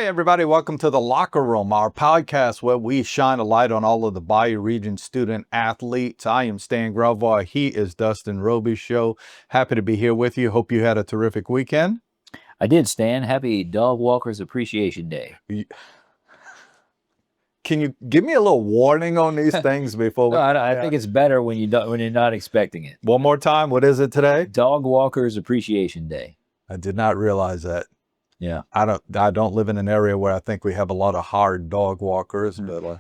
Hi, everybody. Welcome to The Locker Room, our podcast where we shine a light on all of the Bayou Region student athletes. I am Stan Gravois. He is Dustin Roby's show. Happy to be here with you. Hope you had a terrific weekend. I did, Stan. Happy Dog Walkers Appreciation Day. Can you give me a little warning on these things before we... No, I think it's better when you're not expecting it. One more time. What is it today? Dog Walkers Appreciation Day. I did not realize that. Yeah. I don't live in an area where I think we have a lot of hard dog walkers, but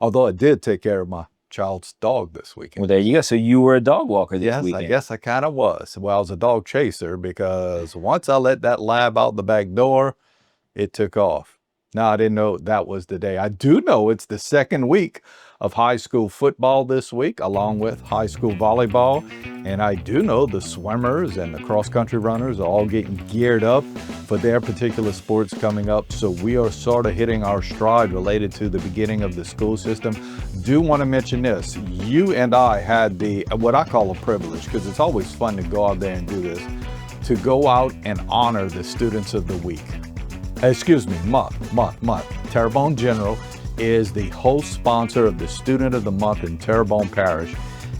although I did take care of my child's dog this weekend. Well, there you go. So you were a dog walker this weekend. Yes, I guess I kind of was. Well, I was a dog chaser because once I let that lab out the back door, it took off. Now, I didn't know that was the day. I do know it's the second week of high school football this week, along with high school volleyball. And I do know the swimmers and the cross-country runners are all getting geared up for their particular sports coming up. So we are sort of hitting our stride related to the beginning of the school system. Do want to mention this. You and I had what I call a privilege, because it's always fun to go out there and do this, to go out and honor the students of the week. Month. Terrebonne General is the host sponsor of the Student of the Month in Terrebonne Parish.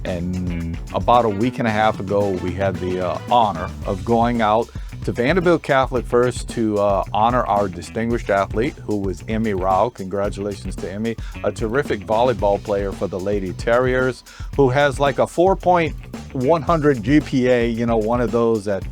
And about a week and a half ago, we had the honor of going out to Vanderbilt Catholic first to honor our distinguished athlete, who was Emmy Rao. Congratulations to Emmy, a terrific volleyball player for the Lady Terriers, who has like a 4.100 GPA, one of those that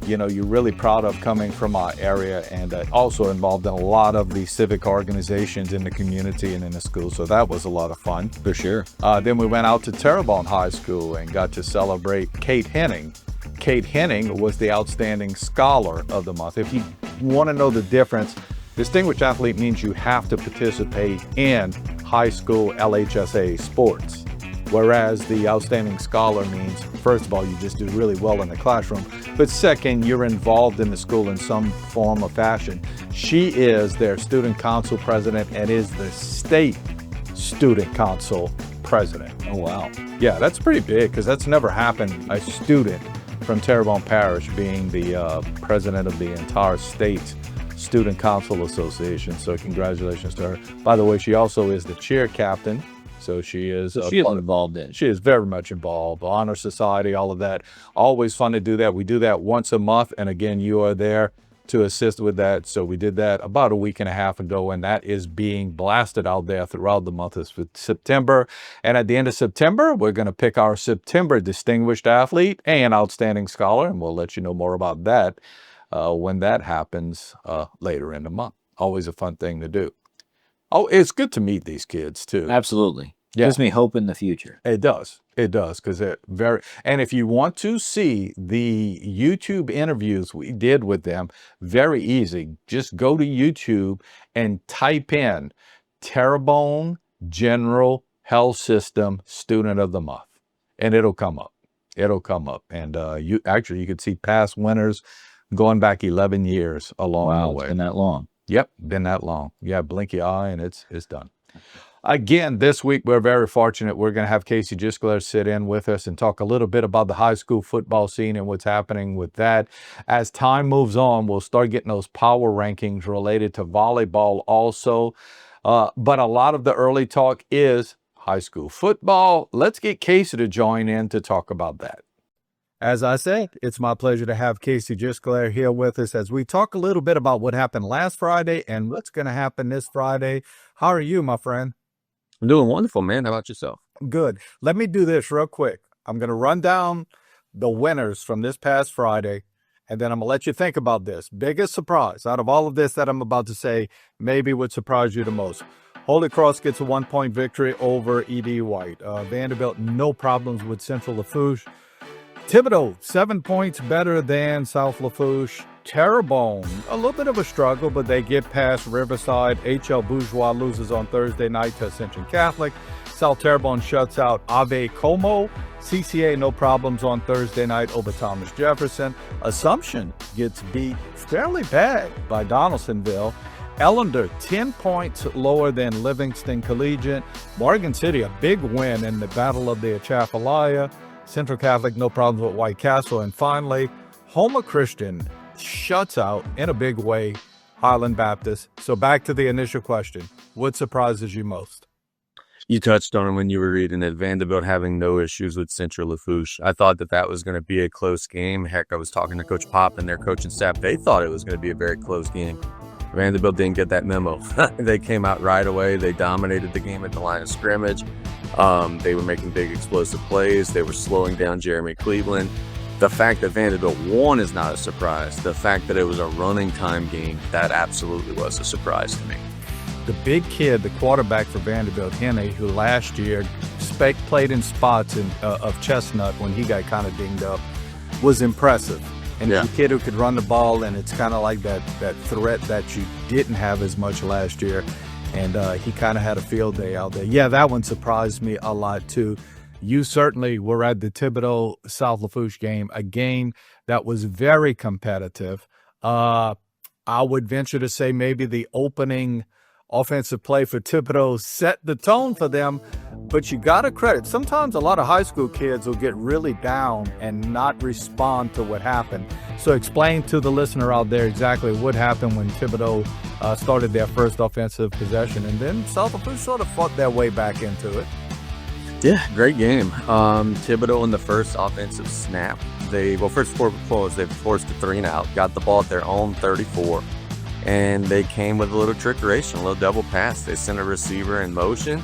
you're really proud of coming from our area, and also involved in a lot of the civic organizations in the community and in the school. So that was a lot of fun. For sure. Then we went out to Terrebonne High School and got to celebrate Kate Henning. Kate Henning was the Outstanding Scholar of the Month. If you want to know the difference, distinguished athlete means you have to participate in high school LHSA sports. Whereas the Outstanding Scholar means, first of all, you just do really well in the classroom, but second, you're involved in the school in some form or fashion. She is their student council president and is the state student council president. Oh, wow. Yeah, that's pretty big, because that's never happened, a student from Terrebonne Parish being the president of the entire state student council association. So congratulations to her. By the way, she also is the cheer captain. So she is involved in it. She is very much involved. Honor Society, all of that. Always fun to do that. We do that once a month. And again, you are there to assist with that. So we did that about a week and a half ago, and that is being blasted out there throughout the month of September. And at the end of September, we're going to pick our September Distinguished Athlete and Outstanding Scholar. And we'll let you know more about that when that happens later in the month. Always a fun thing to do. Oh, it's good to meet these kids, too. Absolutely. Yeah. Gives me hope in the future. It does, because they're very... And if you want to see the YouTube interviews we did with them, very easy. Just go to YouTube and type in Terrebonne General Health System Student of the Month, and it'll come up. And you could see past winners going back 11 years along the way. It's been that long. Yep, been that long. Yeah, blink your eye and it's done. Again, this week we're very fortunate. We're going to have Casey Gisclair sit in with us and talk a little bit about the high school football scene and what's happening with that. As time moves on, we'll start getting those power rankings related to volleyball also. But a lot of the early talk is high school football. Let's get Casey to join in to talk about that. As I said, it's my pleasure to have Casey Gisclair here with us as we talk a little bit about what happened last Friday and what's going to happen this Friday. How are you, my friend? I'm doing wonderful, man. How about yourself? Good. Let me do this real quick. I'm going to run down the winners from this past Friday, and then I'm going to let you think about this. Biggest surprise out of all of this that I'm about to say, maybe would surprise you the most. Holy Cross gets a 1-point victory over E.D. White. Vanderbilt, no problems with Central Lafourche. Thibodaux, 7 points better than South Lafourche. Terrebonne, a little bit of a struggle, but they get past Riverside. H.L. Bourgeois loses on Thursday night to Ascension Catholic. South Terrebonne shuts out Ave Como. CCA, no problems on Thursday night over Thomas Jefferson. Assumption gets beat fairly bad by Donaldsonville. Ellender, 10 points lower than Livingston Collegiate. Morgan City, a big win in the Battle of the Atchafalaya. Central Catholic, no problems with White Castle. And finally, Houma Christian shuts out, in a big way, Highland Baptist. So back to the initial question. What surprises you most? You touched on it when you were reading it. Vanderbilt having no issues with Central Lafourche. I thought that was going to be a close game. Heck, I was talking to Coach Pop and their coaching staff. They thought it was going to be a very close game. Vanderbilt didn't get that memo. They came out right away. They dominated the game at the line of scrimmage. They were making big explosive plays. They were slowing down Jeremy Cleveland. The fact that Vanderbilt won is not a surprise. The fact that it was a running time game, that absolutely was a surprise to me. The big kid, the quarterback for Vanderbilt, Henne, who last year played in spots of Chestnut when he got kind of dinged up, was impressive. And the kid who could run the ball, and it's kind of like that threat that you didn't have as much last year. And he kind of had a field day out there. Yeah, that one surprised me a lot too. You certainly were at the Thibodeau-South Lafourche game, a game that was very competitive. I would venture to say maybe the opening offensive play for Thibodeau set the tone for them, but you got to credit. Sometimes a lot of high school kids will get really down and not respond to what happened. So explain to the listener out there exactly what happened when Thibodeau started their first offensive possession, and then South Lafourche sort of fought their way back into it. Yeah, great game. Thibodeau in the first offensive snap. First 4 plays, they forced a 3 and out, got the ball at their own 34. And they came with a little trickeration, a little double pass. They sent a receiver in motion,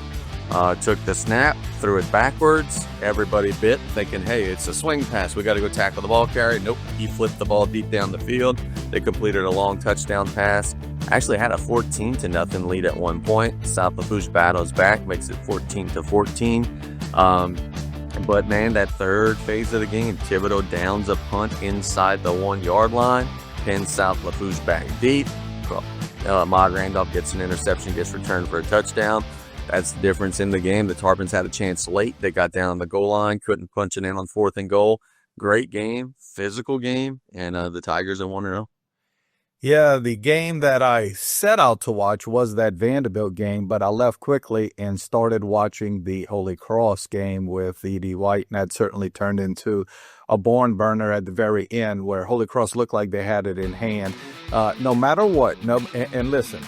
took the snap, threw it backwards. Everybody bit, thinking, hey, it's a swing pass. We got to go tackle the ball carrier. Nope, he flipped the ball deep down the field. They completed a long touchdown pass. Actually had a 14-0 lead at one point. South Lafourche battles back, makes it 14-14. But, man, that third phase of the game, Thibodeau downs a punt inside the 1-yard line, pins South Lafourche back deep. Ahmad Randolph gets an interception, gets returned for a touchdown. That's the difference in the game. The Tarpons had a chance late. They got down on the goal line, couldn't punch it in on 4th and goal. Great game, physical game, and the Tigers are 1-0. Yeah, the game that I set out to watch was that Vanderbilt game, but I left quickly and started watching the Holy Cross game with E.D. White, and that certainly turned into a barn burner at the very end where Holy Cross looked like they had it in hand. No matter what, and listen,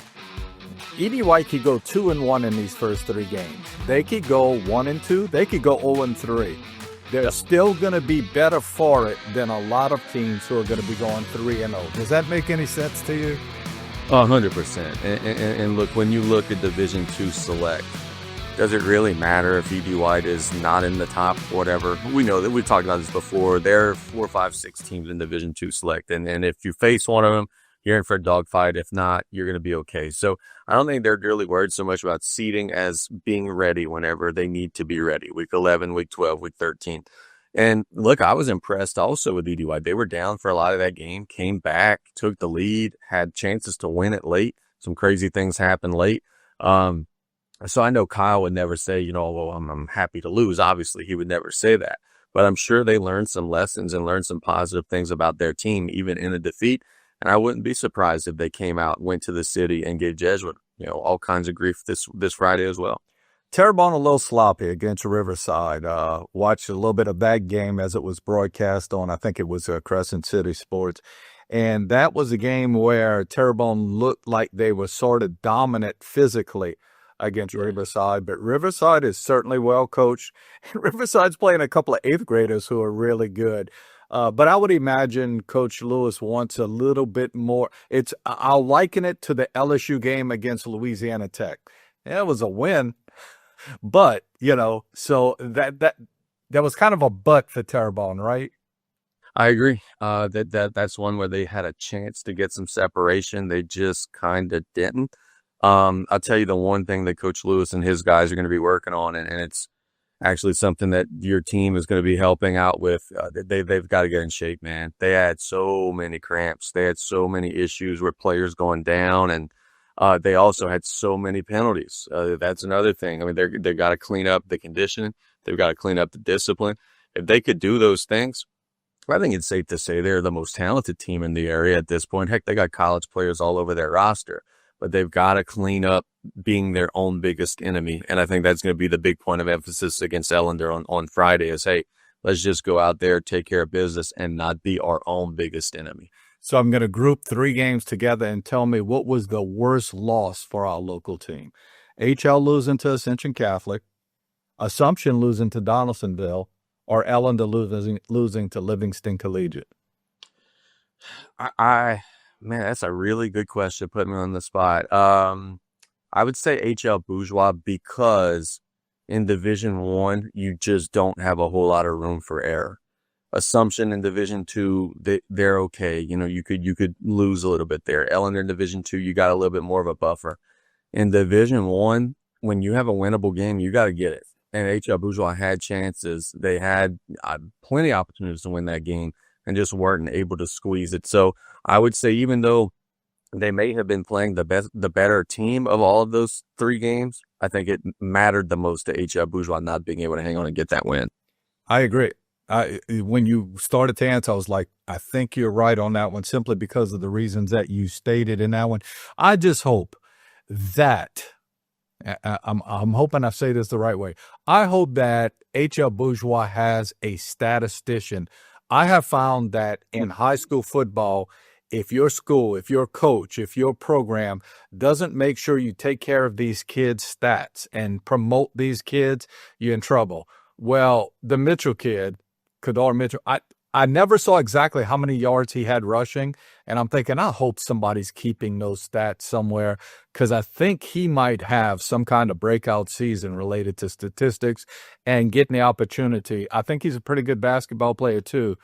E.D. White could go 2-1 in these first 3 games. They could go 1-2. They could go 0-3. They're still going to be better for it than a lot of teams who are going to be going 3-0. Does that make any sense to you? 100%. And look, when you look at Division II select, does it really matter if E.D. White is not in the top, whatever? We know that we've talked about this before. There are 4, 5, 6 teams in Division II select. And if you face one of them, you're in for a dogfight. If not, you're going to be okay. So I don't think they're really worried so much about seeding as being ready whenever they need to be ready. Week 11, week 12, week 13. And look, I was impressed also with E.D. White. They were down for a lot of that game, came back, took the lead, had chances to win it late. Some crazy things happened late. So I know Kyle would never say, well, I'm happy to lose. Obviously, he would never say that. But I'm sure they learned some lessons and learned some positive things about their team, even in a defeat. And I wouldn't be surprised if they came out, went to the city, and gave Jesuit, all kinds of grief this Friday as well. Terrebonne a little sloppy against Riverside. Watched a little bit of that game as it was broadcast on, I think it was Crescent City Sports. And that was a game where Terrebonne looked like they were sort of dominant physically against Riverside. But Riverside is certainly well coached. Riverside's playing a couple of 8th graders who are really good. But I would imagine Coach Lewis wants a little bit more. I'll liken it to the LSU game against Louisiana Tech. Yeah, it was a win, but so that was kind of a butt for Terrebonne, right? I agree. That's one where they had a chance to get some separation. They just kind of didn't. I'll tell you the one thing that Coach Lewis and his guys are going to be working on, and it's actually something that your team is going to be helping out with. They've got to get in shape, man. They had so many cramps. They had so many issues with players going down, and they also had so many penalties. That's another thing. I mean, they've got to clean up the conditioning. They've got to clean up the discipline. If they could do those things, I think it's safe to say they're the most talented team in the area at this point. Heck, they got college players all over their roster. But they've got to clean up being their own biggest enemy. And I think that's going to be the big point of emphasis against Ellender on Friday is, hey, let's just go out there, take care of business, and not be our own biggest enemy. So I'm going to group 3 games together and tell me what was the worst loss for our local team. HL losing to Ascension Catholic, Assumption losing to Donaldsonville, or Ellender losing to Livingston Collegiate. Man, that's a really good question. Put me on the spot. I would say HL Bourgeois because in Division I, you just don't have a whole lot of room for error. Assumption in Division II, they're okay. You could lose a little bit there. Ellender in Division II, you got a little bit more of a buffer. In Division I, when you have a winnable game, you got to get it. And HL Bourgeois had chances. They had plenty of opportunities to win that game and just weren't able to squeeze it. So I would say even though they may have been playing the better team of all of those 3 games, I think it mattered the most to HL Bourgeois not being able to hang on and get that win. I agree. When you started to answer, I was like, I think you're right on that one, simply because of the reasons that you stated in that one. I just hope that I'm hoping I say this the right way. I hope that HL Bourgeois has a statistician. I have found that in high school football, if your school, if your coach, if your program doesn't make sure you take care of these kids' stats and promote these kids, you're in trouble. Well, the Mitchell kid, Kadar Mitchell, I never saw exactly how many yards he had rushing, and I'm thinking, I hope somebody's keeping those stats somewhere, because I think he might have some kind of breakout season related to statistics and getting the opportunity. I think he's a pretty good basketball player too.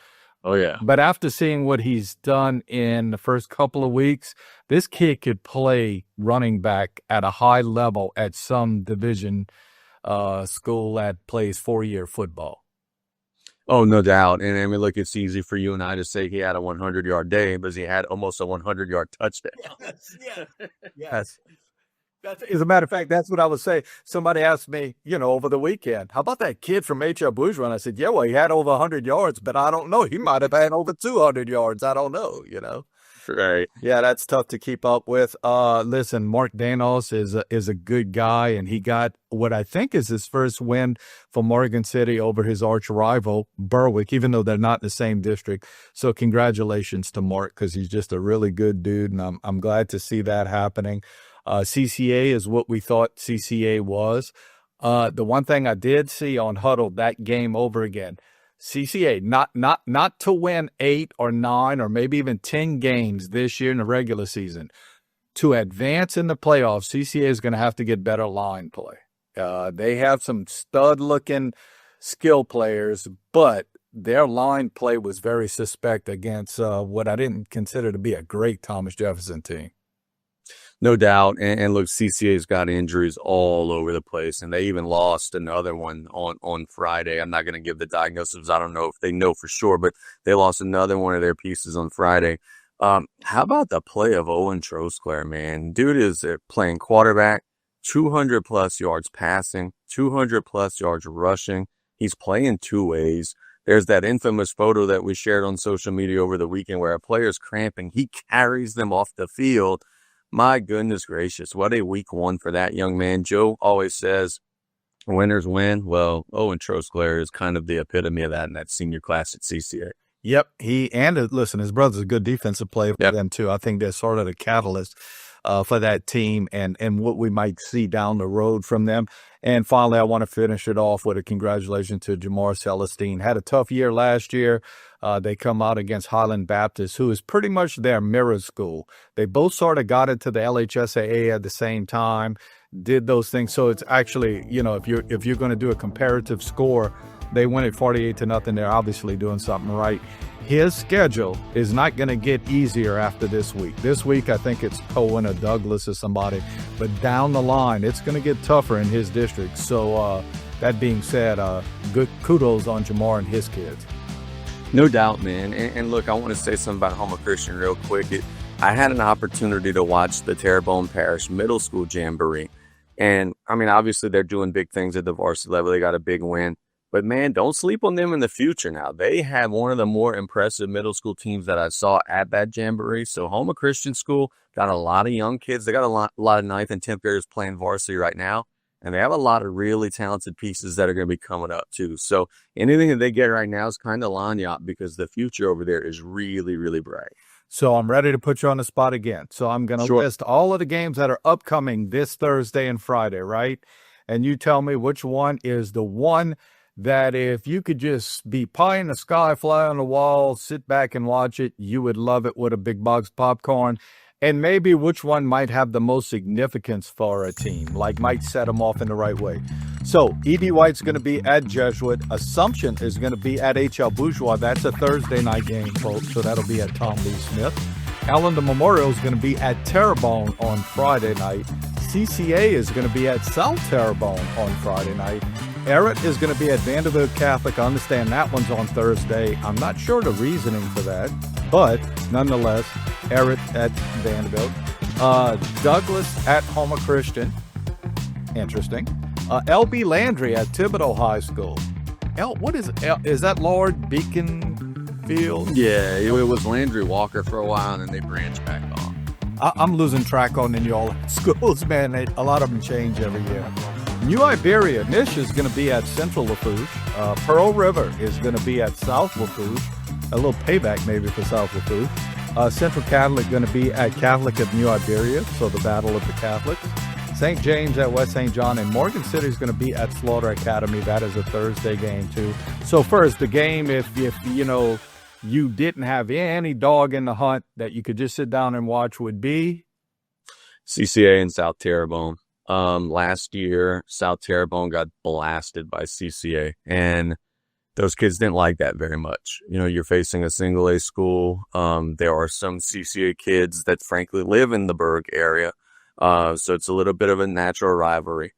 Oh, yeah. But after seeing what he's done in the first couple of weeks, this kid could play running back at a high level at some division school that plays 4-year football. Oh, no doubt. And I mean, look, it's easy for you and I to say he had a 100-yard day, because he had almost a 100-yard touchdown. Yes. As a matter of fact, that's what I was saying. Somebody asked me, over the weekend, how about that kid from HL Bourgeois? And I said, yeah, well, he had over 100 yards, but I don't know. He might have had over 200 yards. I don't know, Right. Yeah, that's tough to keep up with. Listen, Mark Danos is a good guy, and he got what I think is his first win for Morgan City over his arch rival, Berwick, even though they're not in the same district. So congratulations to Mark, because he's just a really good dude, and I'm glad to see that happening. CCA is what we thought CCA was. The one thing I did see on Huddle, that game over again, CCA, not to win 8 or 9 or maybe even 10 games this year in the regular season. To advance in the playoffs, CCA is going to have to get better line play. They have some stud-looking skill players, but their line play was very suspect against what I didn't consider to be a great Thomas Jefferson team. No doubt. And look, CCA's got injuries all over the place, and they even lost another one on Friday. I'm not going to give the diagnosis. I don't know if they know for sure, but they lost another one of their pieces on Friday. How about the play of Owen Trosclair, man? Dude is playing quarterback, 200-plus yards passing, 200-plus yards rushing. He's playing 2 ways. There's that infamous photo that we shared on social media over the weekend where a player's cramping. He carries them off the field. My goodness gracious, what a week 1 for that young man. Joe always says, winners win. Well, Owen Trosclair is kind of the epitome of that in that senior class at CCA. Yep. Listen, his brother's a good defensive player for them too. I think they're sort of the catalyst for that team and what we might see down the road from them. And finally, I want to finish it off with a congratulations to Jamar Celestine. Had a tough year last year. They come out against Highland Baptist, who is pretty much their mirror school. They both sort of got into the LHSAA at the same time, did those things. So it's actually, if you're going to do a comparative score, they win it 48-0. They're obviously doing something right. His schedule is not going to get easier after this week. This week, I think it's Cohen or Douglas or somebody. But down the line, it's going to get tougher in his district. So that being said, good kudos on Jamar and his kids. No doubt, man. And look, I want to say something about Houma Christian real quick. I had an opportunity to watch the Terrebonne Parish Middle School Jamboree. And, I mean, obviously they're doing big things at the varsity level. They got a big win. But, man, don't sleep on them in the future now. They have one of the more impressive middle school teams that I saw at that Jamboree. So Houma Christian School got a lot of young kids. They got a lot of 9th and 10th graders playing varsity right now. And they have a lot of really talented pieces that are going to be coming up, too. So anything that they get right now is kind of line up because the future over there is really, really bright. So I'm ready to put you on the spot again. So I'm going to Sure. list all of the games that are upcoming this Thursday and Friday, right? And you tell me which one is the one that if you could just be pie in the sky, fly on the wall, sit back and watch it, you would love it with a big box of popcorn. And maybe which one might have the most significance for a team, like might set them off in the right way. So E.D. White's going to be at Jesuit. Assumption is going to be at H.L. Bourgeois. That's a Thursday night game, folks, so that'll be at Tom Lee Smith. Allendale Memorial is going to be at Terrebonne on Friday night. CCA is going to be at South Terrebonne on Friday night. Everett is going to be at Vanderbilt Catholic. I understand that one's on Thursday. I'm not sure the reasoning for that, but nonetheless, Everett at Vanderbilt. Douglas at Homer Christian. Interesting. L.B. Landry at Thibodeau High School. What is it? Is that Lord Beaconfield? Yeah, it was Landry Walker for a while, and then they branched back off. I'm losing track on in y'all schools, man. A lot of them change every year. New Iberia, Nish is going to be at Central Lafourche. Pearl River is going to be at South Lafourche. A little payback maybe for South Lafourche. Central Catholic going to be at Catholic of New Iberia, so the Battle of the Catholics. St. James at West St. John, and Morgan City is going to be at Slaughter Academy. That is a Thursday game too. So first, the game, if you know you didn't have any dog in the hunt that you could just sit down and watch, would be CCA and South Terrebonne. Last year, South Terrebonne got blasted by CCA, and those kids didn't like that very much. You know, you're facing a single A school. There are some CCA kids that frankly live in the Berg area. So it's a little bit of a natural rivalry.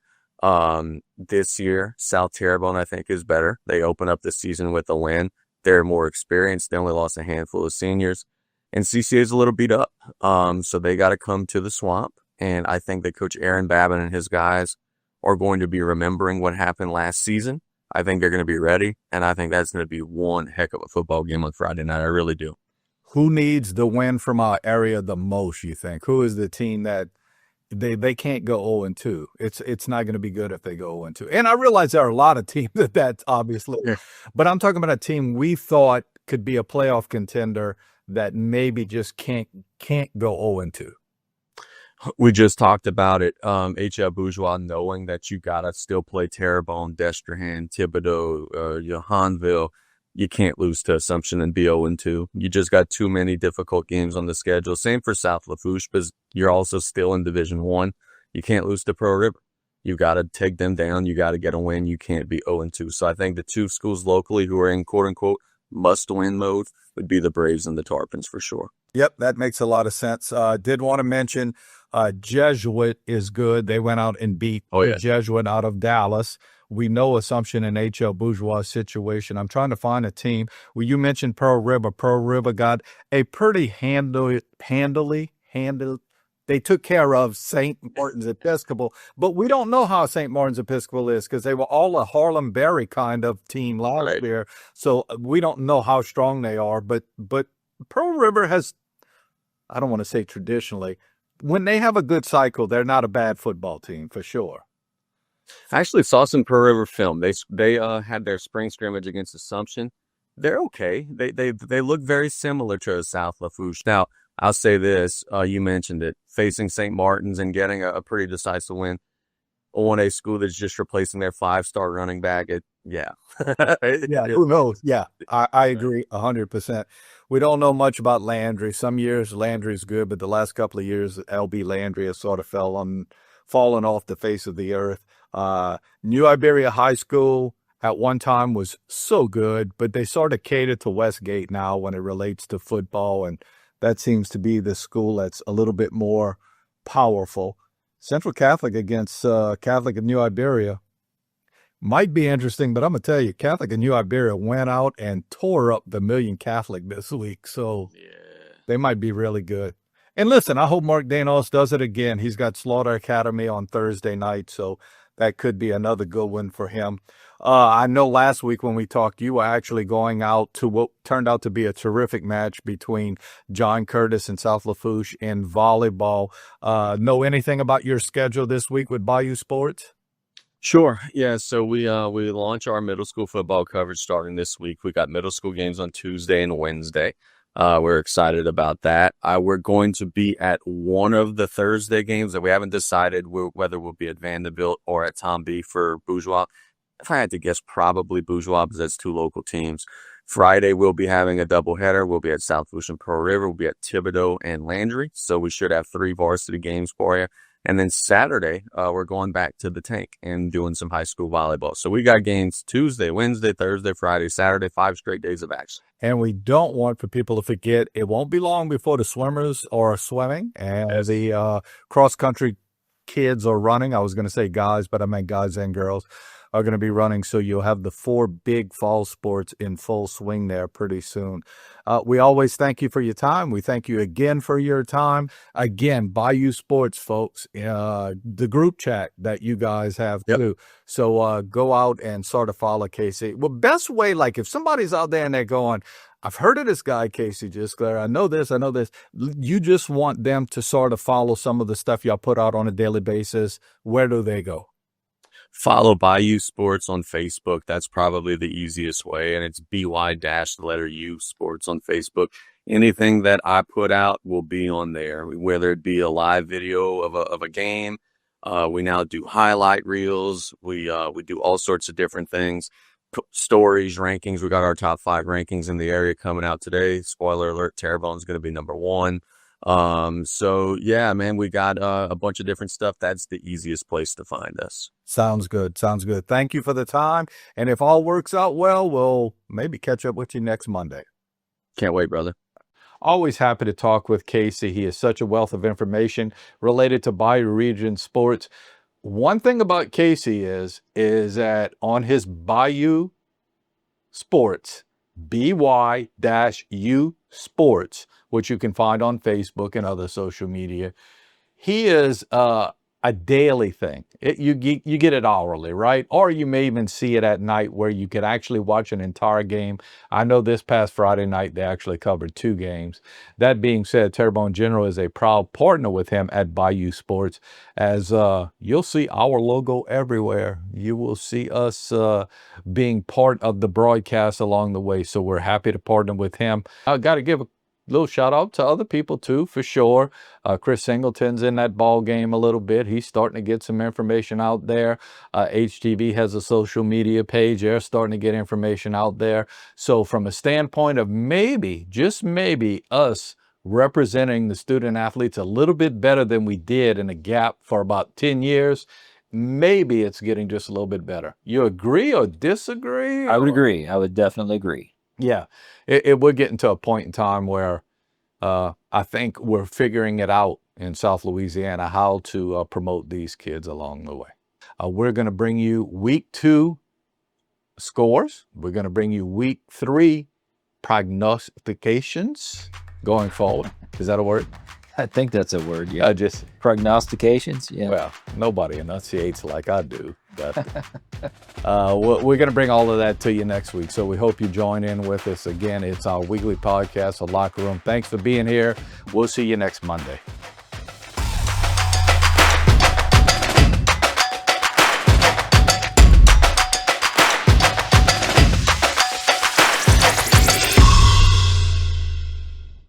This year, South Terrebonne, I think, is better. They open up the season with a win. They're more experienced. They only lost a handful of seniors. And CCA is a little beat up. So they got to come to the Swamp. And I think that Coach Aaron Babin and his guys are going to be remembering what happened last season. I think they're going to be ready. And I think that's going to be one heck of a football game on Friday night. I really do. Who needs the win from our area the most, you think? Who is the team that they can't go 0-2? It's not going to be good if they go 0-2. And I realize there are a lot of teams that's obviously, but I'm talking about a team we thought could be a playoff contender that maybe just can't go 0-2. We just talked about it. H.L. Bourgeois, knowing that you got to still play Terrebonne, Destrehan, Thibodaux, Johanville. You can't lose to Assumption and be 0-2. You just got too many difficult games on the schedule. Same for South Lafourche, because you're also still in Division I. You can't lose to Pearl River. You got to take them down. You got to get a win. You can't be 0-2. So I think the two schools locally who are in quote-unquote must-win mode would be the Braves and the Tarpons for sure. Yep, that makes a lot of sense. Did want to mention Jesuit is good. They went out and beat the Jesuit out of Dallas. We know Assumption and H.L. Bourgeois situation. I'm trying to find a team. Well, you mentioned Pearl River. Pearl River got a pretty handily. They took care of St. Martin's Episcopal, but we don't know how St. Martin's Episcopal is because they were all a Harlem Berry kind of team last year. So we don't know how strong they are. But Pearl River has, I don't want to say traditionally, when they have a good cycle, they're not a bad football team for sure. I actually saw some Pearl River film. They had their spring scrimmage against Assumption. They're okay. They look very similar to South Lafourche. Now, I'll say this. You mentioned it. Facing St. Martin's and getting a pretty decisive win on a school that's just replacing their 5-star running back. Who knows? Yeah, I agree 100%. We don't know much about Landry. Some years Landry's good, but the last couple of years, L.B. Landry has sort of fallen off the face of the earth. New Iberia High School at one time was so good, but they sort of cater to Westgate now when it relates to football, and that seems to be the school that's a little bit more powerful. Central Catholic against Catholic of New Iberia might be interesting, but I'm going to tell you, Catholic of New Iberia went out and tore up the Million Catholic this week, so they might be really good. And listen, I hope Mark Danos does it again. He's got Slaughter Academy on Thursday night, so that could be another good one for him. I know last week when we talked, you were actually going out to what turned out to be a terrific match between John Curtis and South Lafourche in volleyball. Know anything about your schedule this week with Bayou Sports? Sure. Yeah. So we launch our middle school football coverage starting this week. We got middle school games on Tuesday and Wednesday. We're excited about that. We're going to be at one of the Thursday games that we haven't decided whether we'll be at Vanderbilt or at Tom B for Bourgeois. If I had to guess, probably Bourgeois, because that's two local teams. Friday, we'll be having a doubleheader. We'll be at South Ocean Pearl River. We'll be at Thibodaux and Landry. So we should have 3 varsity games for you. And then Saturday, we're going back to the tank and doing some high school volleyball. So we got games Tuesday, Wednesday, Thursday, Friday, Saturday, 5 straight days of action. And we don't want for people to forget, it won't be long before the swimmers are swimming and the cross-country kids are running. I was going to say guys, but I meant guys and girls are going to be running. So you'll have the 4 big fall sports in full swing there pretty soon. We always thank you for your time. We thank you again for your time. Again, Bayou Sports, folks, the group chat that you guys have too. So go out and sort of follow Casey. Well, best way, like if somebody's out there and they're going, I've heard of this guy, Casey Gisclair. I know this. You just want them to sort of follow some of the stuff y'all put out on a daily basis. Where do they go? Follow Bayou Sports on Facebook. That's probably the easiest way. And it's BY-U Sports on Facebook. Anything that I put out will be on there, whether it be a live video of a game. We now do highlight reels. We do all sorts of different things. Stories, rankings. We got our top 5 rankings in the area coming out today. Spoiler alert, Terrebonne is going to be number 1. So yeah, man, we got a bunch of different stuff. That's the easiest place to find us. Sounds good. Sounds good. Thank you for the time. And if all works out well, we'll maybe catch up with you next Monday. Can't wait, brother. Always happy to talk with Casey. He is such a wealth of information related to Bayou Region sports. One thing about Casey is that on his Bayou Sports, BY-U Sports, which you can find on Facebook and other social media, he is a daily thing. You get it hourly, right? Or you may even see it at night where you could actually watch an entire game. I know this past Friday night, they actually covered 2 games. That being said, Terrebonne General is a proud partner with him at Bayou Sports, as you'll see our logo everywhere. You will see us being part of the broadcast along the way. So we're happy to partner with him. I got to give a little shout out to other people too, for sure. Chris Singleton's in that ball game a little bit. He's starting to get some information out there. HTV has a social media page. They're starting to get information out there. So from a standpoint of maybe, just maybe, us representing the student athletes a little bit better than we did in a gap for about 10 years, maybe it's getting just a little bit better. You agree or disagree? I would agree. I would definitely agree. Yeah, we're getting to a point in time where I think we're figuring it out in South Louisiana how to promote these kids along the way. We're going to bring you week 2 scores. We're going to bring you week 3 prognostications going forward. Is that a word? I think that's a word, yeah. Just prognostications, yeah. Well, nobody enunciates like I do. But we're going to bring all of that to you next week. So we hope you join in with us. Again, it's our weekly podcast, The Locker Room. Thanks for being here. We'll see you next Monday.